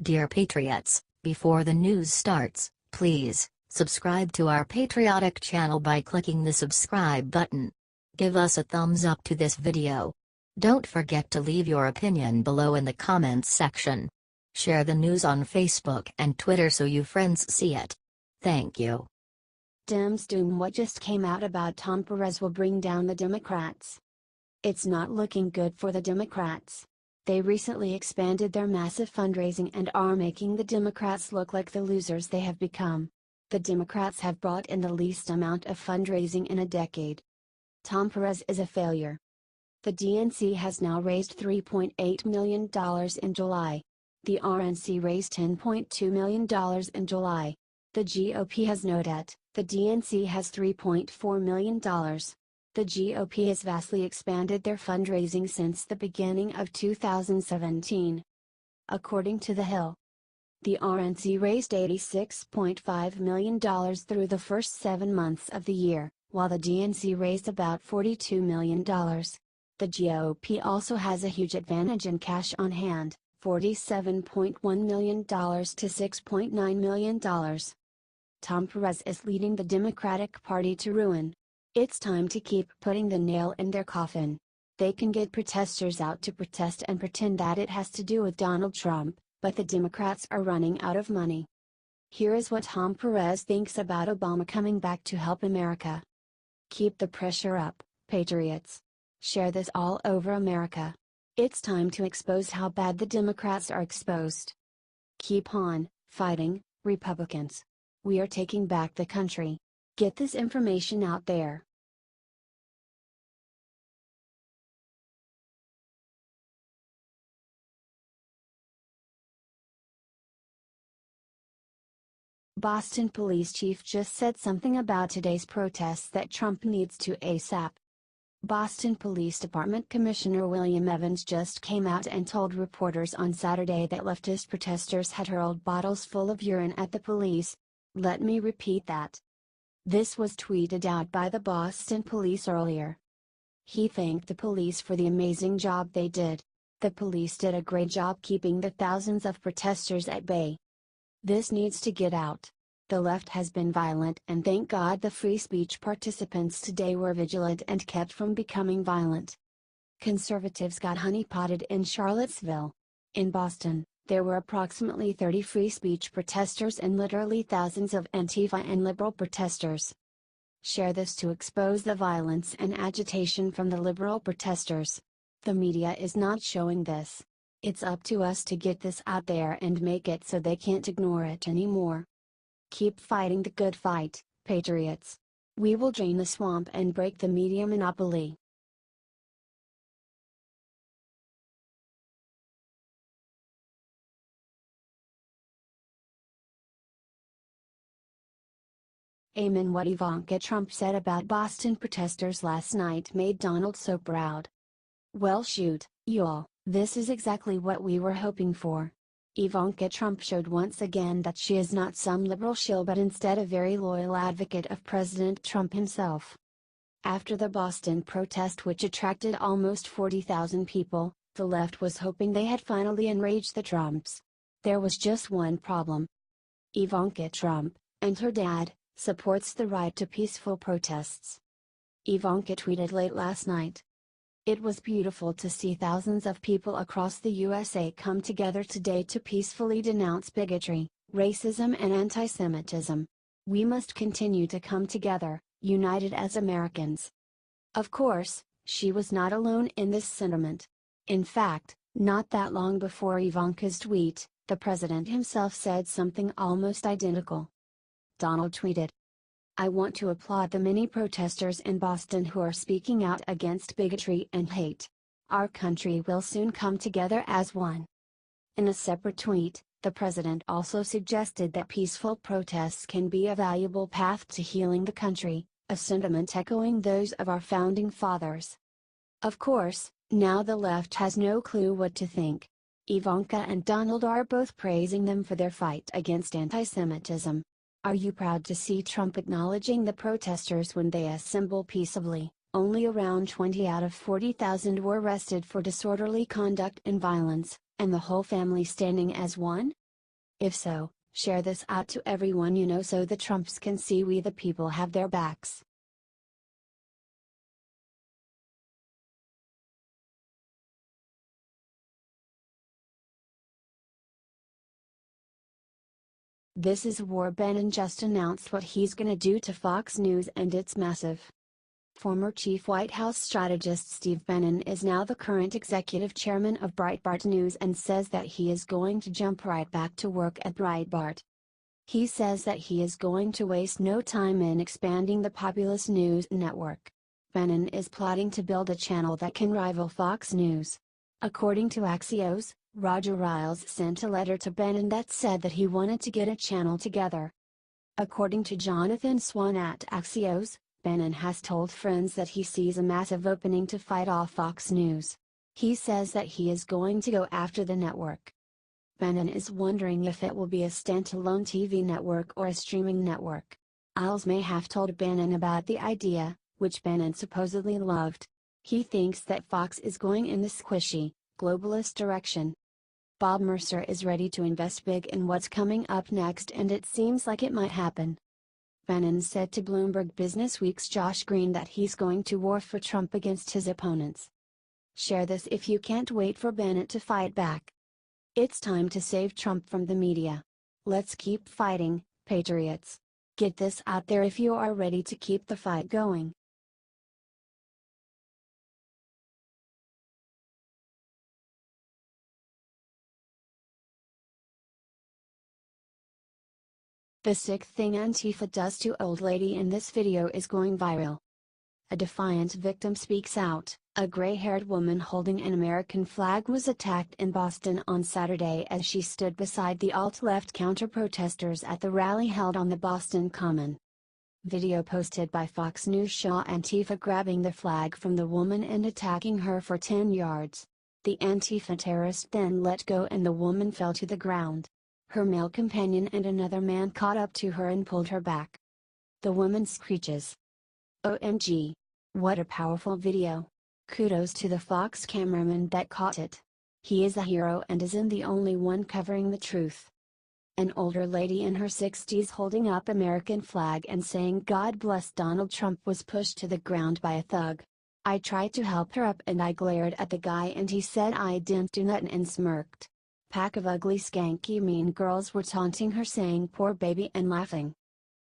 Dear Patriots, before the news starts, please subscribe to our patriotic channel by clicking the subscribe button. Give us a thumbs up to this video. Don't forget to leave your opinion below in the comments section. Share the news on Facebook and Twitter so you friends see it. Thank you. DEMS doom. What just came out about Tom Perez will bring down the Democrats. It's not looking good for the Democrats. They recently expanded their massive fundraising and are making the Democrats look like the losers they have become. The Democrats have brought in the least amount of fundraising in a decade. Tom Perez is a failure. The DNC has now raised $3.8 million in July. The RNC raised $10.2 million in July. The GOP has no debt. The DNC has $3.4 million. The GOP has vastly expanded their fundraising since the beginning of 2017. According to The Hill, the RNC raised $86.5 million through the first 7 months of the year, while the DNC raised about $42 million. The GOP also has a huge advantage in cash on hand, $47.1 million to $6.9 million. Tom Perez is leading the Democratic Party to ruin. It's time to keep putting the nail in their coffin. They can get protesters out to protest and pretend that it has to do with Donald Trump, but the Democrats are running out of money. Here is what Tom Perez thinks about Obama coming back to help America. Keep the pressure up, patriots. Share this all over America. It's time to expose how bad the Democrats are exposed. Keep on fighting, Republicans. We are taking back the country. Get this information out there. Boston police chief just said something about today's protests that Trump needs to ASAP. Boston Police Department Commissioner William Evans just came out and told reporters on Saturday that leftist protesters had hurled bottles full of urine at the police. Let me repeat that. This was tweeted out by the Boston police earlier. He thanked the police for the amazing job they did. The police did a great job keeping the thousands of protesters at bay. This needs to get out. The left has been violent, and thank God the free speech participants today were vigilant and kept from becoming violent. Conservatives got honeypotted in Charlottesville. In Boston, there were approximately 30 free speech protesters and literally thousands of Antifa and liberal protesters. Share this to expose the violence and agitation from the liberal protesters. The media is not showing this. It's up to us to get this out there and make it so they can't ignore it anymore. Keep fighting the good fight, patriots. We will drain the swamp and break the media monopoly. Amen. What Ivanka Trump said about Boston protesters last night made Donald so proud. Well shoot, y'all, this is exactly what we were hoping for. Ivanka Trump showed once again that she is not some liberal shill but instead a very loyal advocate of President Trump himself. After the Boston protest, which attracted almost 40,000 people, the left was hoping they had finally enraged the Trumps. There was just one problem. Ivanka Trump, and her dad, supports the right to peaceful protests. Ivanka tweeted late last night. It was beautiful to see thousands of people across the USA come together today to peacefully denounce bigotry, racism and anti-Semitism. We must continue to come together, united as Americans. Of course, she was not alone in this sentiment. In fact, not that long before Ivanka's tweet, the president himself said something almost identical. Donald tweeted, "I want to applaud the many protesters in Boston who are speaking out against bigotry and hate. Our country will soon come together as one." In a separate tweet, the president also suggested that peaceful protests can be a valuable path to healing the country, a sentiment echoing those of our founding fathers. Of course, now the left has no clue what to think. Ivanka and Donald are both praising them for their fight against anti-Semitism. Are you proud to see Trump acknowledging the protesters when they assemble peaceably? Only around 20 out of 40,000 were arrested for disorderly conduct and violence, and the whole family standing as one? If so, share this out to everyone you know so the Trumps can see we the people have their backs. This is war. Bannon just announced what he's gonna do to Fox News, and it's massive. Former chief White House strategist Steve Bannon is now the current executive chairman of Breitbart News and says that he is going to jump right back to work at Breitbart. He says that he is going to waste no time in expanding the populist news network. Bannon is plotting to build a channel that can rival Fox News. According to Axios, Roger Riles sent a letter to Bannon that said that he wanted to get a channel together. According to Jonathan Swan at Axios, Bannon has told friends that he sees a massive opening to fight off Fox News. He says that he is going to go after the network. Bannon is wondering if it will be a standalone TV network or a streaming network. Riles may have told Bannon about the idea, which Bannon supposedly loved. He thinks that Fox is going in the squishy, globalist direction. Bob Mercer is ready to invest big in what's coming up next, and it seems like it might happen. Bannon said to Bloomberg Businessweek's Josh Green that he's going to war for Trump against his opponents. Share this if you can't wait for Bannon to fight back. It's time to save Trump from the media. Let's keep fighting, patriots. Get this out there if you are ready to keep the fight going. The sick thing Antifa does to old lady in this video is going viral. A defiant victim speaks out. A gray-haired woman holding an American flag was attacked in Boston on Saturday as she stood beside the alt-left counter-protesters at the rally held on the Boston Common. Video posted by Fox News saw Antifa grabbing the flag from the woman and attacking her for 10 yards. The Antifa terrorist then let go and the woman fell to the ground. Her male companion and another man caught up to her and pulled her back. The woman screeches, "OMG. What a powerful video. Kudos to the Fox cameraman that caught it. He is a hero and isn't the only one covering the truth." An older lady in her 60s holding up American flag and saying "God bless Donald Trump" was pushed to the ground by a thug. "I tried to help her up and I glared at the guy and he said I didn't do nothing and smirked. Pack of ugly skanky mean girls were taunting her saying poor baby and laughing."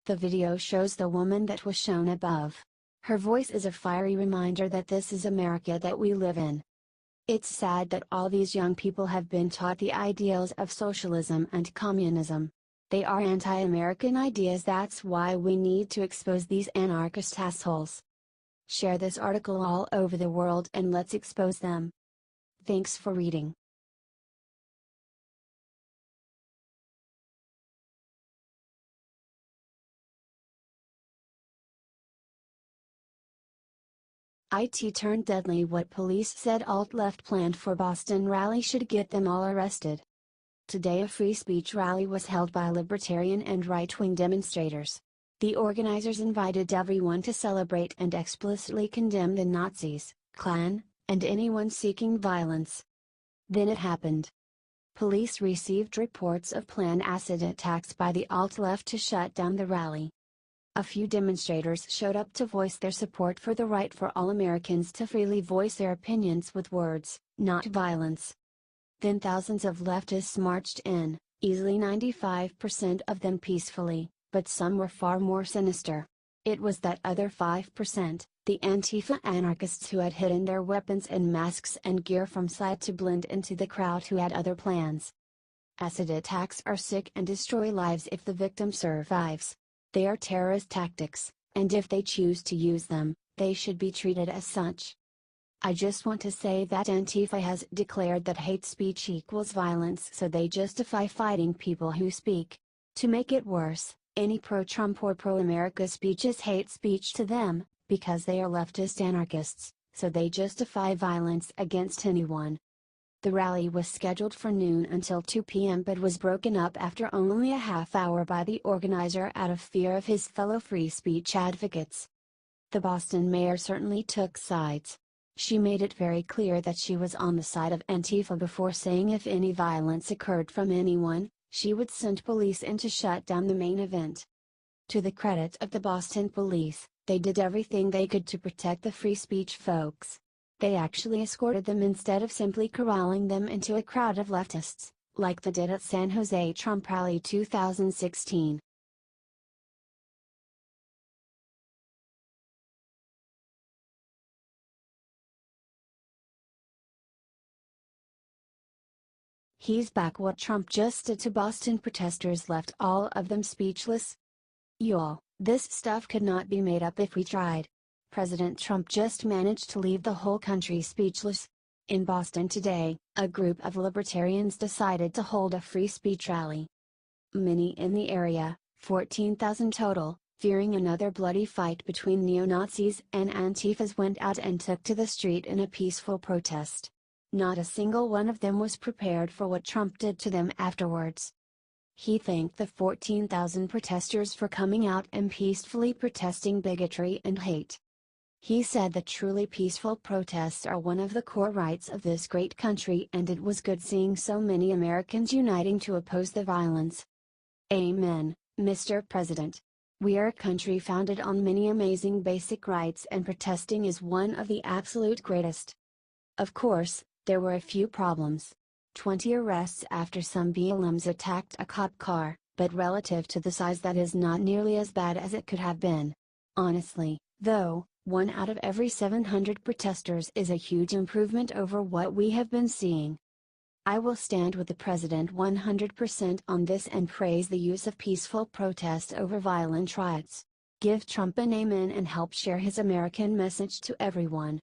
The video shows the woman that was shown above. Her voice is a fiery reminder that this is America that we live in. It's sad that all these young people have been taught the ideals of socialism and communism. They are anti-American ideas. That's why we need to expose these anarchist assholes. Share this article all over the world and let's expose them. Thanks for reading. IT turned deadly. What police said alt-left planned for Boston rally should get them all arrested. Today a free speech rally was held by libertarian and right-wing demonstrators. The organizers invited everyone to celebrate and explicitly condemn the Nazis, Klan, and anyone seeking violence. Then it happened. Police received reports of planned acid attacks by the alt-left to shut down the rally. A few demonstrators showed up to voice their support for the right for all Americans to freely voice their opinions with words, not violence. Then thousands of leftists marched in, easily 95% of them peacefully, but some were far more sinister. It was that other 5%, the Antifa anarchists who had hidden their weapons and masks and gear from sight to blend into the crowd who had other plans. Acid attacks are sick and destroy lives if the victim survives. They are terrorist tactics, and if they choose to use them, they should be treated as such. I just want to say that Antifa has declared that hate speech equals violence, so they justify fighting people who speak. To make it worse, any pro-Trump or pro-America speech is hate speech to them, because they are leftist anarchists, so they justify violence against anyone. The rally was scheduled for noon until 2 p.m. but was broken up after only a half hour by the organizer out of fear of his fellow free speech advocates. The Boston mayor certainly took sides. She made it very clear that she was on the side of Antifa before saying if any violence occurred from anyone, she would send police in to shut down the main event. To the credit of the Boston police, they did everything they could to protect the free speech folks. They actually escorted them instead of simply corralling them into a crowd of leftists, like they did at San Jose Trump Rally 2016. He's back. What Trump just did to Boston protesters left all of them speechless. Y'all, this stuff could not be made up if we tried. President Trump just managed to leave the whole country speechless. In Boston today, a group of libertarians decided to hold a free speech rally. Many in the area, 14,000 total, fearing another bloody fight between neo-Nazis and Antifas, went out and took to the street in a peaceful protest. Not a single one of them was prepared for what Trump did to them afterwards. He thanked the 14,000 protesters for coming out and peacefully protesting bigotry and hate. He said that truly peaceful protests are one of the core rights of this great country, and it was good seeing so many Americans uniting to oppose the violence. Amen, Mr. President. We are a country founded on many amazing basic rights, and protesting is one of the absolute greatest. Of course, there were a few problems. 20 arrests after some BLMs attacked a cop car, but relative to the size, that is not nearly as bad as it could have been. Honestly, though, 1 out of every 700 protesters is a huge improvement over what we have been seeing. I will stand with the president 100% on this and praise the use of peaceful protest over violent riots. Give Trump an amen and help share his American message to everyone.